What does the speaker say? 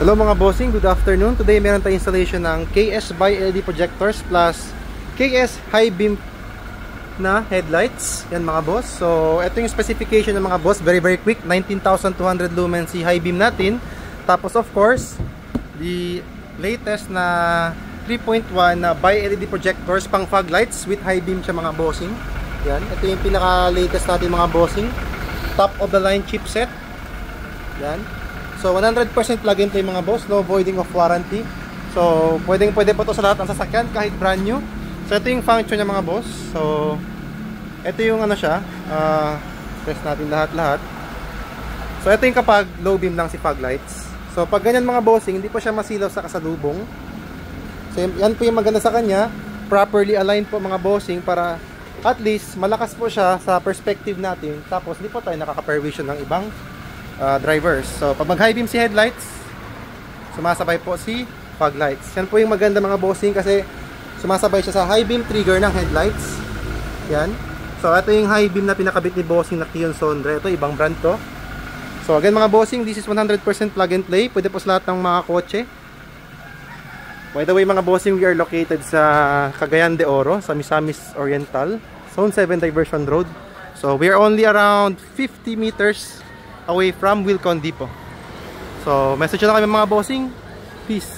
Hello mga bossing, good afternoon. Today meron tayong installation ng KS by LED projectors plus KS high beam na headlights. Yan mga boss. So ito yung specification ng mga boss, very quick. 19,200 lumens si high beam natin. Tapos of course, the latest na 3.1 na by LED projectors pang fog lights with high beam siya mga bossing. Yan, ito yung pinaka latest natin mga bossing. Top of the line chipset. Yan. So 100% plug and play mga boss, no voiding of warranty. So pwede po to sa lahat ng sasakyan kahit brand new. So ito yung function niya mga boss. So ito yung ano siya, press natin lahat. So ito yung kapag low beam lang si fog lights. So pag ganyan mga bossing, hindi po siya masilaw sa kasalubong. So yan po yung maganda sa kanya, properly aligned po mga bossing para at least malakas po siya sa perspective natin. Tapos hindi po tayo nakaka-pervision ng ibang drivers. So pag mag high beam si headlights, sumasabay po si fog lights. Yan po yung maganda mga bossing kasi sumasabay siya sa high beam trigger ng headlights. Yan. So ito yung high beam na pinakabit ni bossing na Kion Sondre. Ito ibang brand to. So again mga bossing, this is 100% plug and play. Pwede po sa lahat ng mga kotse. By the way mga bossing, we are located sa Cagayan de Oro, sa Misamis Oriental, Zone 7 Diversion Road. So we are only around 50 meters away from Wilcon Depot. So message na kami mga bossing. Peace.